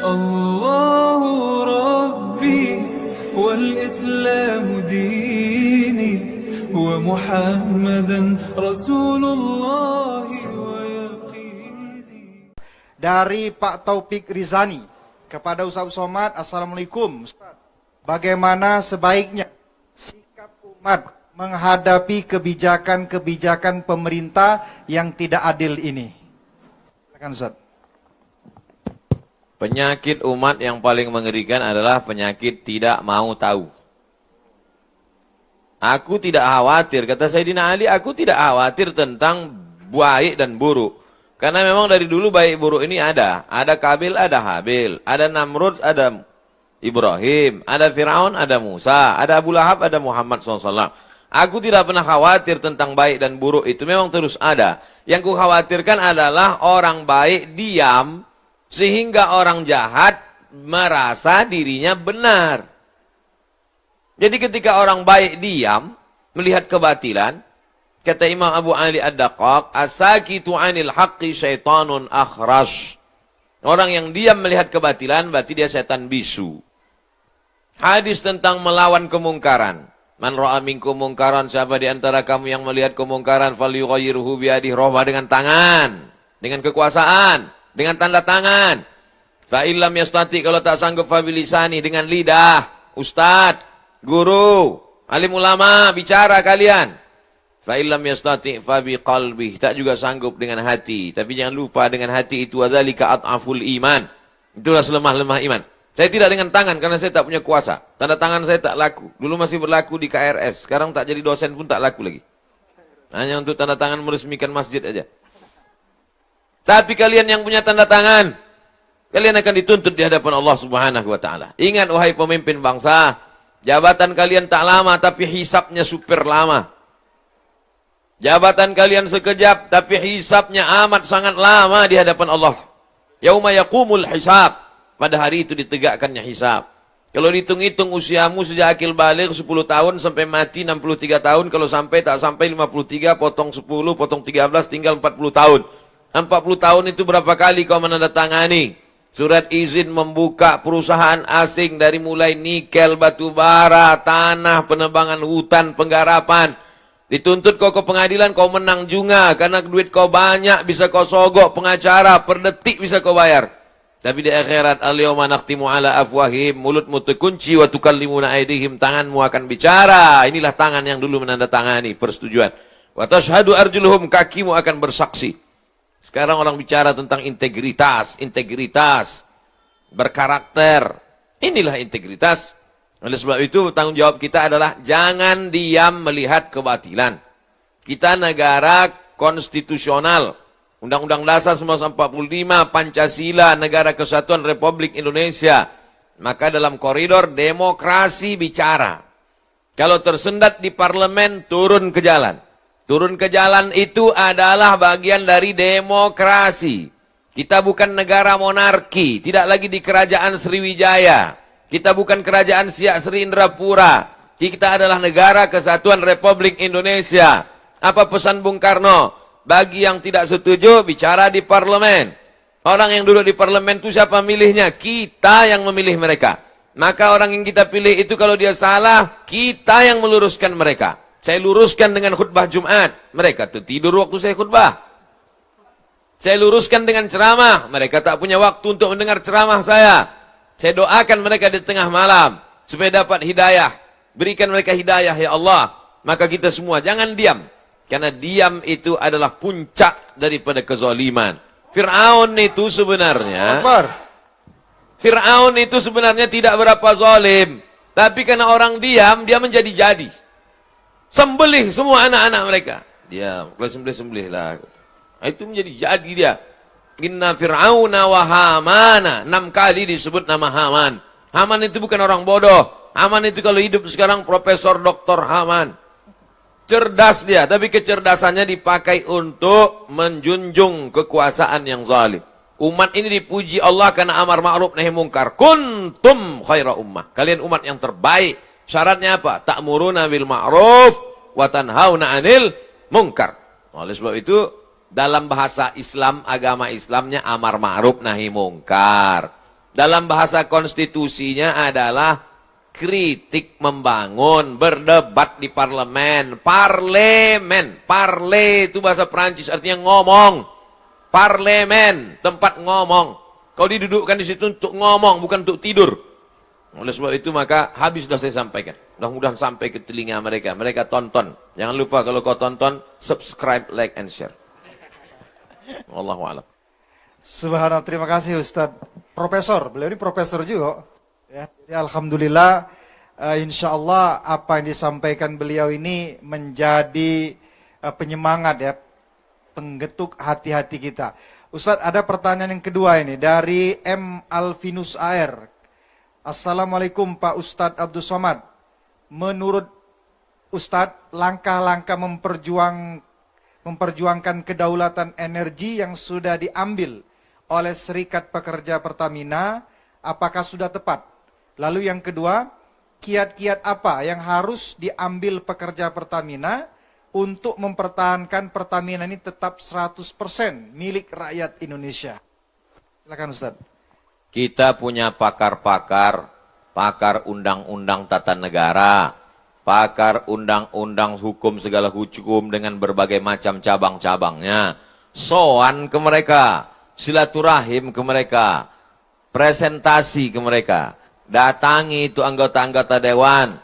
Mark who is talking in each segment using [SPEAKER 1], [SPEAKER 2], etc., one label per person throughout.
[SPEAKER 1] الله ربي والإسلام ديني ومحمدا رسول الله ويقيني.
[SPEAKER 2] Dari Pak Taufik Rizani kepada Ustaz Somad, Assalamualaikum. Bagaimana sebaiknya sikap umat menghadapi kebijakan-kebijakan pemerintah yang tidak adil ini? Silakan Ustaz.
[SPEAKER 3] Penyakit umat yang paling mengerikan adalah penyakit tidak mau tahu. Aku tidak khawatir, kata Sayyidina Ali, aku tidak khawatir tentang baik dan buruk. Karena memang dari dulu baik buruk ini ada. Ada Kabil, ada Habil. Ada Namrud, ada Ibrahim. Ada Fir'aun, ada Musa. Ada Abu Lahab, ada Muhammad SAW. Aku tidak pernah khawatir tentang baik dan buruk. Itu memang terus ada. Yang ku khawatirkan adalah orang baik diam, sehingga orang jahat merasa dirinya benar. Jadi ketika orang baik diam, melihat kebatilan, kata Imam Abu Ali Ad-Daqqaq, as-sakitu 'anil haqqi syaitanun akhras. Orang yang diam melihat kebatilan, berarti dia setan bisu. Hadis tentang melawan kemungkaran. Man ra'a minkum mungkaran, siapa di antara kamu yang melihat kemungkaran, falyughayyirhu biyadihi, rubah dengan tangan, dengan kekuasaan, dengan tanda tangan. Fa illam yastati, kalau tak sanggup fa bilisani, dengan lidah. Ustaz, guru, alim ulama, bicara kalian. Fa illam yastati fa biqalbi, tak juga sanggup dengan hati. Tapi jangan lupa dengan hati itu adzalika at'aful iman. Itulah selemah-lemah iman. Saya tidak dengan tangan karena saya tak punya kuasa. Tanda tangan saya tak laku. Dulu masih berlaku di KRS, sekarang tak jadi dosen pun tak laku lagi. Hanya untuk tanda tangan meresmikan masjid aja. Tapi kalian yang punya tanda tangan, kalian akan dituntut di hadapan Allah Subhanahu wa taala. Ingat wahai pemimpin bangsa, jabatan kalian tak lama tapi hisapnya super lama. Jabatan kalian sekejap tapi hisapnya amat sangat lama di hadapan Allah. Yauma yaqumul hisab. Pada hari itu ditegakkannya hisab. Kalau dihitung-hitung usiamu sejak akil baligh 10 tahun sampai mati 63 tahun, kalau sampai tak sampai 53, potong 10, potong 13, tinggal 40 tahun. 40 tahun itu berapa kali kau menandatangani surat izin membuka perusahaan asing dari mulai nikel, batu bara, tanah, penebangan hutan, penggarapan. Dituntut kau ke pengadilan, kau menang juga karena duit kau banyak, bisa kau sogok pengacara, per detik bisa kau bayar. Tapi di akhirat, al-yawma nakhtimu ala afwahim, mulutmu terkunci, wa tukallimuna aydihim, tanganmu akan bicara. Inilah tangan yang dulu menandatangani persetujuan. Wa tashhadu arjuluhum, kakimu akan bersaksi. Sekarang orang bicara tentang integritas, berkarakter. Inilah integritas. Oleh sebab itu, tanggung jawab kita adalah jangan diam melihat kebatilan. Kita negara konstitusional. Undang-Undang Dasar 1945, Pancasila, Negara Kesatuan Republik Indonesia. Maka dalam koridor demokrasi bicara. Kalau tersendat di parlemen, turun ke jalan. Turun ke jalan itu adalah bagian dari demokrasi. Kita bukan negara monarki, tidak lagi di kerajaan Sriwijaya. Kita bukan kerajaan Siak Sri Indrapura. Kita adalah negara Kesatuan Republik Indonesia. Apa pesan Bung Karno? Bagi yang tidak setuju, bicara di parlemen. Orang yang duduk di parlemen itu siapa milihnya? Kita yang memilih mereka. Maka orang yang kita pilih itu kalau dia salah, kita yang meluruskan mereka. Saya luruskan dengan khutbah Jumat. Mereka tuh tidur waktu saya khutbah. Saya luruskan dengan ceramah. Mereka tak punya waktu untuk mendengar ceramah saya. Saya doakan mereka di tengah malam. Supaya dapat hidayah. Berikan mereka hidayah ya Allah. Maka kita semua jangan diam. Karena diam itu adalah puncak daripada kezaliman. Fir'aun itu sebenarnya tidak berapa zalim. Tapi karena orang diam, dia menjadi-jadi. Sembelih semua anak-anak mereka. Diam, kalau sembelih-sembelih lah. Itu menjadi-jadi dia. Inna Fir'auna wa Hamana. 6 kali disebut nama Haman. Haman itu bukan orang bodoh. Haman itu kalau hidup sekarang Profesor Dr. Haman. Cerdas dia, tapi kecerdasannya dipakai untuk menjunjung kekuasaan yang zalim. Umat ini dipuji Allah karena amar ma'ruf nahi mungkar. Kuntum khaira ummah. Kalian umat yang terbaik. Syaratnya apa? Ta'muruna bil ma'ruf wa tanhauna 'anil munkar. Oleh sebab itu, dalam bahasa Islam, agama Islamnya amar ma'ruf nahi mungkar. Dalam bahasa konstitusinya adalah kritik membangun, berdebat di parlemen. Parlemen, parle itu bahasa Perancis artinya ngomong. Parlemen, tempat ngomong. Kau didudukkan di situ untuk ngomong, bukan untuk tidur. Oleh sebab itu maka habis sudah saya sampaikan. Mudah-mudahan sampai ke telinga mereka. Mereka tonton. Jangan lupa kalau kau tonton, subscribe, like, and share. Wallahu a'lam.
[SPEAKER 2] Subhanallah, terima kasih Ustadz. Profesor, beliau ini profesor juga. Ya, jadi alhamdulillah, insya Allah apa yang disampaikan beliau ini menjadi penyemangat ya, penggetuk hati-hati kita. Ustadz, ada pertanyaan yang kedua ini dari M. Alvinus AR. Assalamualaikum Pak Ustadz Abdul Somad. Menurut Ustadz, langkah-langkah memperjuangkan kedaulatan energi yang sudah diambil oleh Serikat Pekerja Pertamina, apakah sudah tepat? Lalu yang kedua, kiat-kiat apa yang harus diambil pekerja Pertamina untuk mempertahankan Pertamina ini tetap 100% milik rakyat Indonesia? Silakan Ustaz.
[SPEAKER 3] Kita punya pakar-pakar, pakar undang-undang tata negara, pakar undang-undang hukum segala hukum dengan berbagai macam cabang-cabangnya. Soan ke mereka, silaturahim ke mereka, presentasi ke mereka. Datangi itu anggota-anggota dewan.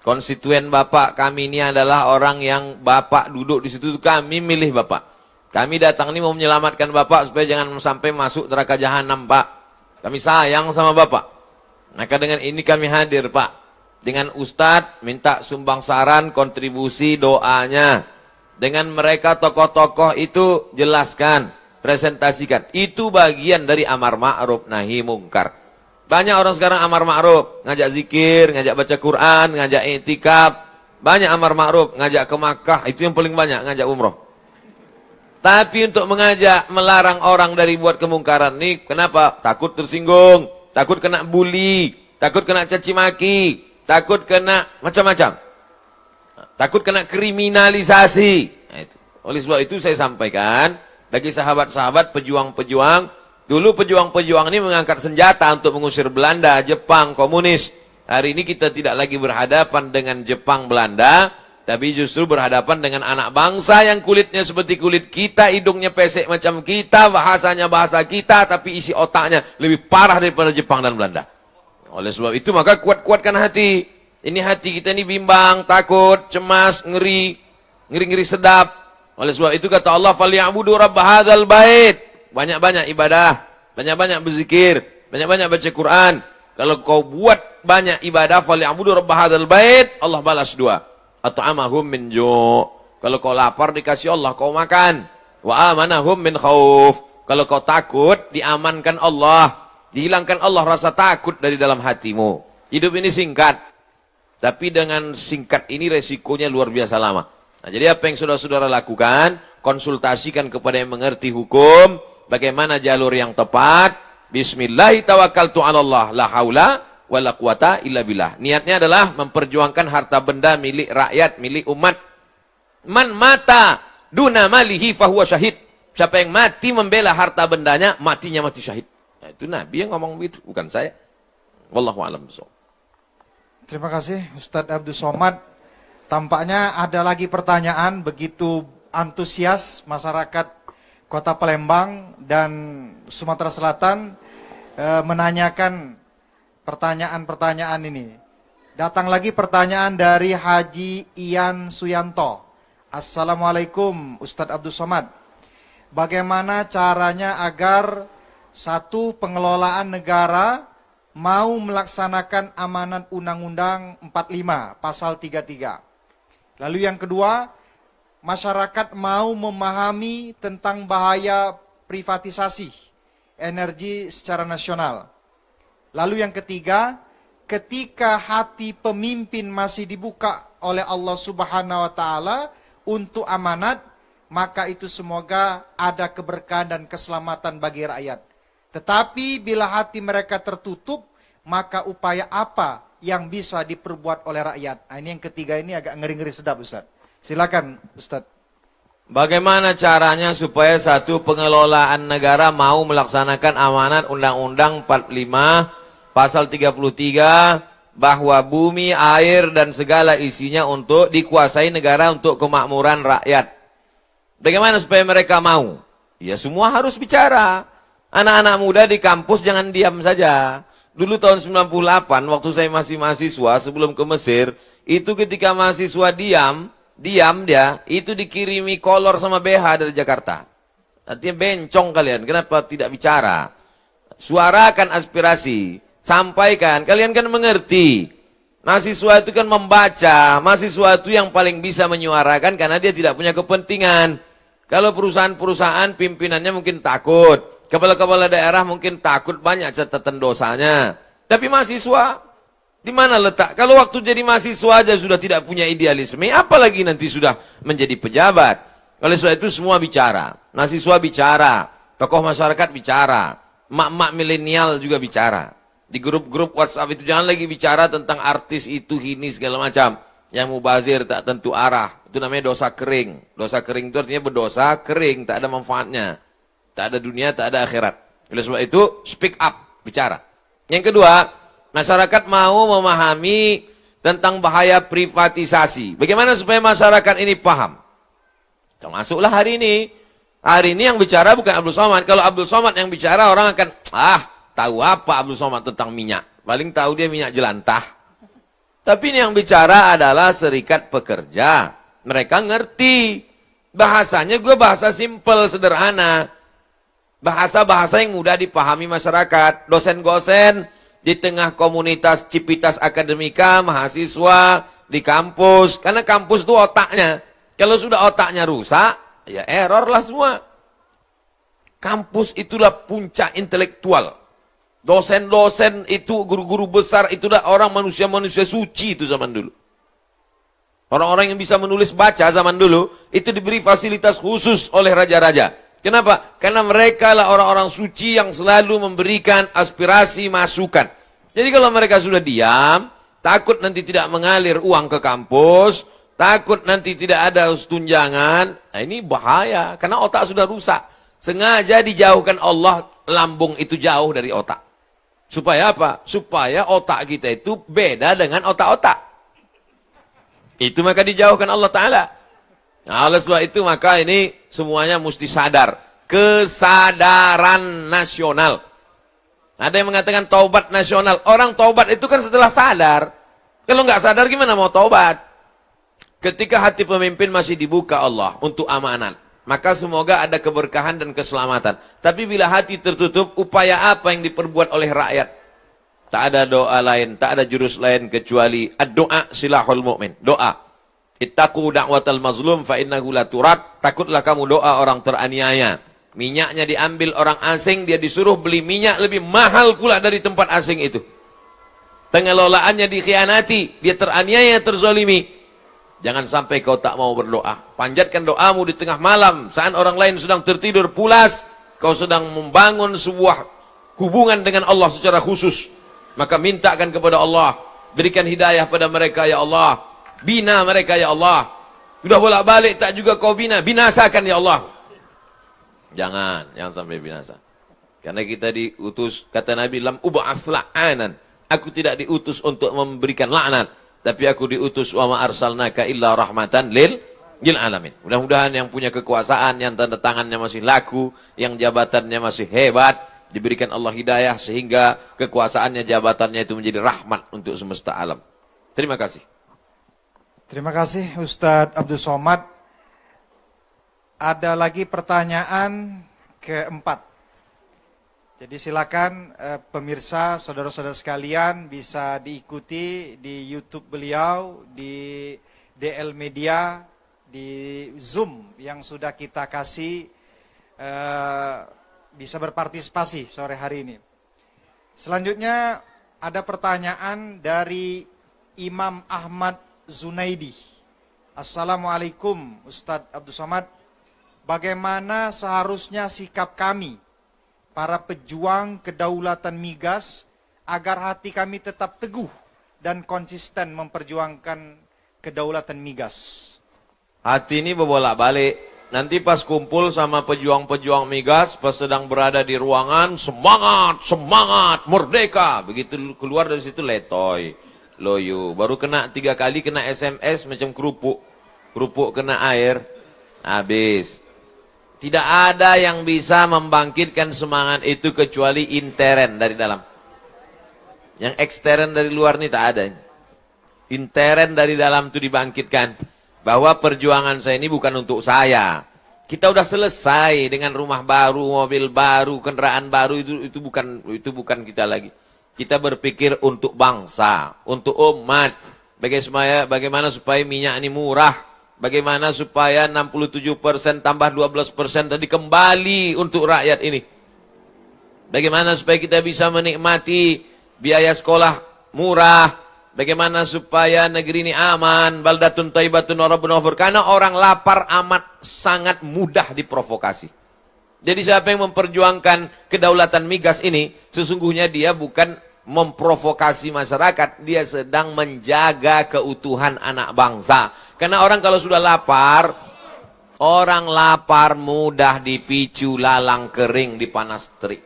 [SPEAKER 3] Konstituen Bapak kami ini adalah orang yang Bapak duduk di situ, kami milih Bapak. Kami datang ini mau menyelamatkan Bapak supaya jangan sampai masuk neraka jahanam, Pak. Kami sayang sama Bapak. Maka dengan ini kami hadir, Pak. Dengan Ustadz minta sumbang saran, kontribusi, doanya. Dengan mereka tokoh-tokoh itu jelaskan, presentasikan. Itu bagian dari amar ma'ruf nahi mungkar. Banyak orang sekarang amar ma'ruf, ngajak zikir, ngajak baca Quran, ngajak i'tikaf. Banyak amar ma'ruf, ngajak ke Makkah, itu yang paling banyak, ngajak umroh. Tapi untuk mengajak, melarang orang dari buat kemungkaran ini, kenapa? Takut tersinggung, takut kena bully, takut kena caci maki, takut kena macam-macam. Takut kena kriminalisasi. Nah, itu. Oleh sebab itu saya sampaikan, bagi sahabat-sahabat, pejuang-pejuang, dulu pejuang-pejuang ini mengangkat senjata untuk mengusir Belanda, Jepang, komunis. Hari ini kita tidak lagi berhadapan dengan Jepang, Belanda, tapi justru berhadapan dengan anak bangsa yang kulitnya seperti kulit kita, hidungnya pesek macam kita, bahasanya bahasa kita, tapi isi otaknya lebih parah daripada Jepang dan Belanda. Oleh sebab itu maka kuat-kuatkan hati. Ini hati kita ini bimbang, takut, cemas, ngeri sedap. Oleh sebab itu kata Allah, "Falyabudu rabb hadzal bait." Banyak-banyak ibadah, banyak-banyak berzikir, banyak-banyak baca Quran. Kalau kau buat banyak ibadah, falyabudu rabb hadzal bait, Allah balas dua. At'amahum min ju'. Kalau kau lapar dikasih Allah kau makan. Wa amanahum min khauf. Kalau kau takut diamankan Allah, dihilangkan Allah rasa takut dari dalam hatimu. Hidup ini singkat. Tapi dengan singkat ini resikonya luar biasa lama. Nah, jadi apa yang saudara-saudara lakukan? Konsultasikan kepada yang mengerti hukum, bagaimana jalur yang tepat. Bismillahi tawakkaltu 'alallah, la haula wala quwata illa billah. Niatnya adalah memperjuangkan harta benda milik rakyat, milik umat. Man mata duna malihi fahuwa syahid. Siapa yang mati membela harta bendanya, matinya mati syahid. Nah, itu Nabi yang ngomong begitu, bukan saya. Wallahu a'lam bishawab.
[SPEAKER 2] Terima kasih Ustadz Abdul Somad. Tampaknya ada lagi pertanyaan, begitu antusias masyarakat Kota Palembang dan Sumatera Selatan menanyakan pertanyaan-pertanyaan ini. Datang lagi pertanyaan dari Haji Ian Suyanto. Assalamualaikum Ustadz Abdul Somad. Bagaimana caranya agar satu, pengelolaan negara mau melaksanakan amanat Undang-Undang 45 pasal 33. Lalu yang kedua, masyarakat mau memahami tentang bahaya privatisasi energi secara nasional. Lalu yang ketiga, ketika hati pemimpin masih dibuka oleh Allah Subhanahu wa taala untuk amanat, maka itu semoga ada keberkahan dan keselamatan bagi rakyat. Tetapi bila hati mereka tertutup, maka upaya apa yang bisa diperbuat oleh rakyat? Nah, ini yang ketiga ini agak ngeri-ngeri sedap Ustaz. Silakan Ustaz.
[SPEAKER 3] Bagaimana caranya supaya satu pengelolaan negara mau melaksanakan amanat Undang-Undang 45 pasal 33 bahwa bumi, air dan segala isinya untuk dikuasai negara untuk kemakmuran rakyat. Bagaimana supaya mereka mau? Ya semua harus bicara. Anak-anak muda di kampus jangan diam saja. Dulu tahun 98 waktu saya masih mahasiswa sebelum ke Mesir, itu ketika mahasiswa diam dia, itu dikirimi kolor sama BH dari Jakarta. Artinya bencong kalian, kenapa tidak bicara? Suarakan aspirasi, sampaikan, kalian kan mengerti. Mahasiswa itu kan membaca, mahasiswa itu yang paling bisa menyuarakan karena dia tidak punya kepentingan. Kalau perusahaan-perusahaan pimpinannya mungkin takut, kepala-kepala daerah mungkin takut banyak catatan dosanya. Tapi mahasiswa, di mana letak? Kalau waktu jadi mahasiswa aja sudah tidak punya idealisme, apalagi nanti sudah menjadi pejabat. Oleh sebab itu semua bicara. Mahasiswa bicara, tokoh masyarakat bicara, mak-mak milenial juga bicara. Di grup-grup WhatsApp itu jangan lagi bicara tentang artis itu, ini segala macam. Yang mubazir tak tentu arah. Itu namanya dosa kering. Dosa kering itu artinya berdosa kering, tak ada manfaatnya. Tak ada dunia, tak ada akhirat. Oleh sebab itu speak up, bicara. Yang kedua, masyarakat mau memahami tentang bahaya privatisasi. Bagaimana supaya masyarakat ini paham? Termasuklah hari ini. Hari ini yang bicara bukan Abdul Somad. Kalau Abdul Somad yang bicara, orang akan, tahu apa Abdul Somad tentang minyak? Paling tahu dia minyak jelantah. Tapi ini yang bicara adalah serikat pekerja. Mereka ngerti. Bahasanya gue bahasa simpel, sederhana. Bahasa-bahasa yang mudah dipahami masyarakat. Dosen-dosen di tengah komunitas Civitas Akademika, mahasiswa, di kampus. Karena kampus itu otaknya. Kalau sudah otaknya rusak, ya error lah semua. Kampus itulah puncak intelektual. Dosen-dosen itu, guru-guru besar itulah orang manusia-manusia suci itu zaman dulu. Orang-orang yang bisa menulis baca zaman dulu, itu diberi fasilitas khusus oleh raja-raja. Kenapa? Karena mereka lah orang-orang suci yang selalu memberikan aspirasi masukan. Jadi kalau mereka sudah diam, takut nanti tidak mengalir uang ke kampus, takut nanti tidak ada tunjangan, nah ini bahaya. Karena otak sudah rusak. Sengaja dijauhkan Allah, lambung itu jauh dari otak. Supaya apa? Supaya otak kita itu beda dengan otak-otak. Itu maka dijauhkan Allah Ta'ala. Nah, oleh sebab itu maka ini semuanya mesti sadar. Kesadaran nasional. Ada yang mengatakan taubat nasional. Orang taubat itu kan setelah sadar. Kalau nggak sadar gimana mau taubat? Ketika hati pemimpin masih dibuka Allah untuk amanat, maka semoga ada keberkahan dan keselamatan. Tapi bila hati tertutup, upaya apa yang diperbuat oleh rakyat? Tak ada doa lain, tak ada jurus lain kecuali ad-doa silahul mu'min. Doa. Ittaqu da'watal mazlum fa innahu la turad. Takutlah kamu doa orang teraniaya. Minyaknya diambil orang asing, dia disuruh beli minyak lebih mahal pula dari tempat asing itu. Pengelolaannya dikhianati, dia teraniaya, terzalimi. Jangan sampai kau tak mau berdoa. Panjatkan doamu di tengah malam. Saat orang lain sedang tertidur pulas, kau sedang membangun sebuah hubungan dengan Allah secara khusus. Maka mintakan kepada Allah. Berikan hidayah pada mereka, ya Allah. Bina mereka, ya Allah. Sudah bolak-balik tak juga kau bina. Binasakan, ya Allah. Jangan sampai binasa. Karena kita diutus, kata Nabi, lam ub'ats la'anan. Aku tidak diutus untuk memberikan laknat. Tapi aku diutus wa ma arsalnaka illa rahmatan lil alamin. Mudah-mudahan yang punya kekuasaan, yang tanda tangannya masih laku, yang jabatannya masih hebat, diberikan Allah hidayah sehingga kekuasaannya, jabatannya itu menjadi rahmat untuk semesta alam. Terima kasih.
[SPEAKER 2] Terima kasih Ustadz Abdul Somad. Ada lagi pertanyaan keempat. Jadi silakan pemirsa, saudara-saudara sekalian bisa diikuti di YouTube beliau, di DL Media, di Zoom yang sudah kita kasih, bisa berpartisipasi sore hari ini. Selanjutnya ada pertanyaan dari Imam Ahmad Zunaidi. Assalamualaikum Ustadz Abdul Somad. Bagaimana seharusnya sikap kami, para pejuang kedaulatan migas, agar hati kami tetap teguh dan konsisten memperjuangkan kedaulatan migas?
[SPEAKER 3] Hati ini berbolak-balik. Nanti pas kumpul sama pejuang-pejuang migas, pas sedang berada di ruangan, semangat, semangat, merdeka. Begitu keluar dari situ letoy, loyo. Baru kena 3 kali, kena SMS macam kerupuk. Kerupuk kena air, habis. Tidak ada yang bisa membangkitkan semangat itu kecuali intern dari dalam. Yang ekstern dari luar ini tak ada. Intern dari dalam itu dibangkitkan. Bahwa perjuangan saya ini bukan untuk saya. Kita udah selesai dengan rumah baru, mobil baru, kendaraan baru, itu bukan kita lagi. Kita berpikir untuk bangsa, untuk umat. Bagaimana supaya minyak ini murah? Bagaimana supaya 67% tambah 12% tadi kembali untuk rakyat ini? Bagaimana supaya kita bisa menikmati biaya sekolah murah? Bagaimana supaya negeri ini aman, baldatun thayyibatun wa rabbun ghafur. Karena orang lapar amat sangat mudah diprovokasi. Jadi siapa yang memperjuangkan kedaulatan migas ini, sesungguhnya dia bukan memprovokasi masyarakat, dia sedang menjaga keutuhan anak bangsa. Karena orang kalau sudah lapar, orang lapar mudah dipicu lalang kering di panas terik.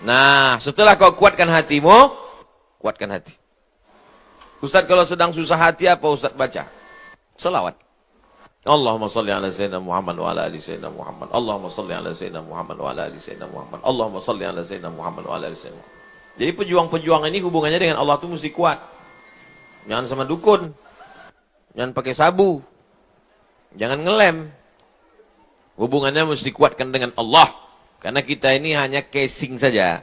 [SPEAKER 3] Nah, setelah kau kuatkan hatimu, kuatkan hati. Ustaz kalau sedang susah hati apa Ustaz baca? Selawat. Allahumma salli ala sayyidina Muhammad wa ala ali sayyidina Muhammad. Allahumma salli ala sayyidina Muhammad wa ala ali sayyidina Muhammad. Allahumma salli ala sayyidina Muhammad wa ala ali sayyidina Muhammad. Jadi pejuang-pejuang ini hubungannya dengan Allah itu mesti kuat. Jangan sama dukun. Jangan pakai sabu. Jangan ngelem. Hubungannya mesti kuatkan dengan Allah. Karena kita ini hanya casing saja.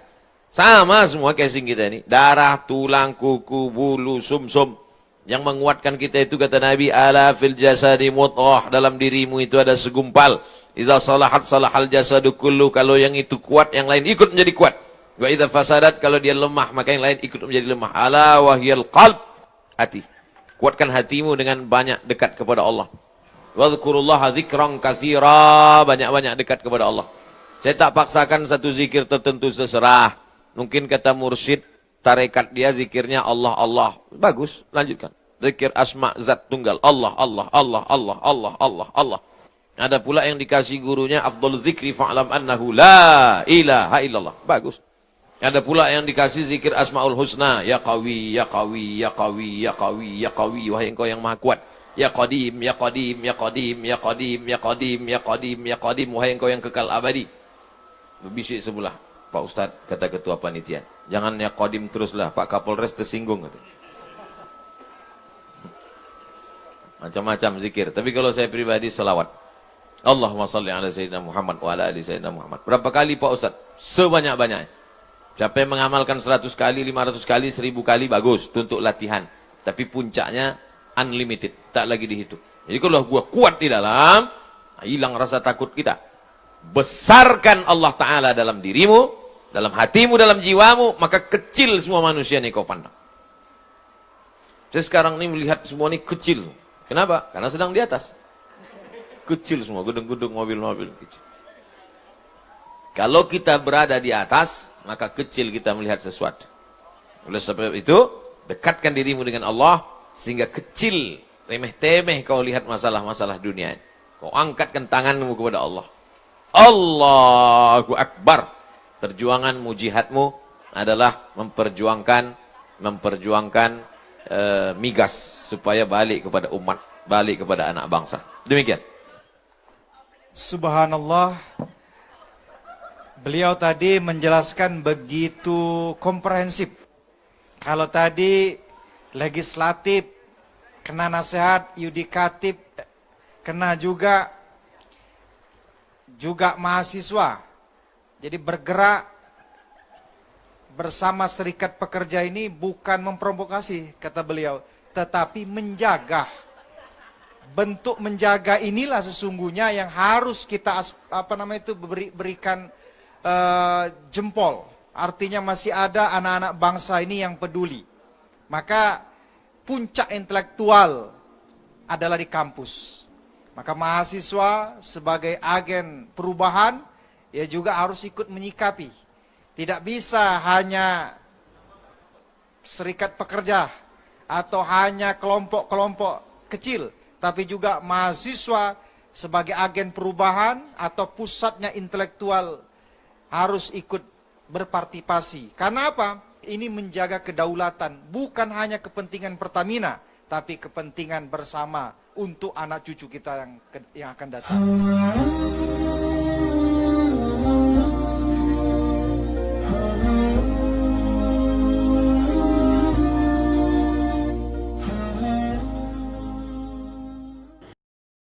[SPEAKER 3] Sama semua casing kita ini. Darah, tulang, kuku, bulu, sumsum. Yang menguatkan kita itu kata Nabi, ala fil jasadi mudghah. Dalam dirimu itu ada segumpal. Idza salahat salahal jasadu kullu. Kalau yang itu kuat, yang lain ikut menjadi kuat. Wa idza fasadat, kalau dia lemah, maka yang lain ikut menjadi lemah. Ala wahyal qalb, hati. Kuatkan hatimu dengan banyak dekat kepada Allah. Wadhkurullaha dzikran katsira. Banyak-banyak dekat kepada Allah. Saya tak paksakan satu zikir tertentu, seserah. Mungkin kata mursyid, tarekat dia zikirnya Allah, Allah. Bagus, lanjutkan. Zikir asma zat tunggal. Allah, Allah, Allah, Allah, Allah, Allah, Allah. Ada pula yang dikasih gurunya, afdal zikri fa'lam annahu la ilaha illallah. Bagus. Ada pula yang dikasih zikir asma'ul husna. Ya qawi, ya qawi, ya qawi, ya qawi, ya qawi. Wahai engkau yang maha kuat. Ya qadim, ya qadim, ya qadim, ya qadim, ya qadim, ya qadim, ya qadim. Wahai engkau yang kekal abadi. Berbisik sebelah. Pak Ustadz, kata ketua panitia, jangan ya qadim teruslah, Pak Kapolres tersinggung. Macam-macam zikir. Tapi kalau saya pribadi selawat. Allahumma salli ala sayyidina Muhammad wa ala ali sayyidina Muhammad. Berapa kali Pak Ustadz? Sebanyak-banyaknya. Siapa yang mengamalkan 100 kali, 500 kali, 1000 kali, bagus. Itu untuk latihan. Tapi puncaknya unlimited. Tak lagi dihitung. Jadi kalau gua kuat di dalam, hilang rasa takut kita. Besarkan Allah Ta'ala dalam dirimu, dalam hatimu, dalam jiwamu, maka kecil semua manusia ini kau pandang. Saya sekarang ini melihat semua ini kecil. Kenapa? Karena sedang di atas. Kecil semua, gedung-gedung, mobil-mobil kecil. Kalau kita berada di atas, maka kecil kita melihat sesuatu. Oleh sebab itu, dekatkan dirimu dengan Allah, sehingga kecil, remeh-temeh kau lihat masalah-masalah dunia. Kau angkatkan tanganmu kepada Allah. Allahu Akbar. Perjuanganmu, jihadmu adalah memperjuangkan migas supaya balik kepada umat, balik kepada anak bangsa. Demikian.
[SPEAKER 2] Subhanallah. Beliau tadi menjelaskan begitu komprehensif. Kalau tadi legislatif, kena nasihat, yudikatif, kena juga mahasiswa. Jadi bergerak bersama serikat pekerja ini bukan memprovokasi, kata beliau, tetapi menjaga. Bentuk menjaga inilah sesungguhnya yang harus kita berikan jempol. Artinya masih ada anak-anak bangsa ini yang peduli. Maka puncak intelektual adalah di kampus. Maka mahasiswa sebagai agen perubahan, ya juga harus ikut menyikapi. Tidak bisa hanya serikat pekerja atau hanya kelompok-kelompok kecil, tapi juga mahasiswa sebagai agen perubahan atau pusatnya intelektual harus ikut berpartisipasi. Karena apa? Ini menjaga kedaulatan, bukan hanya kepentingan Pertamina, tapi kepentingan bersama untuk anak cucu kita yang akan datang.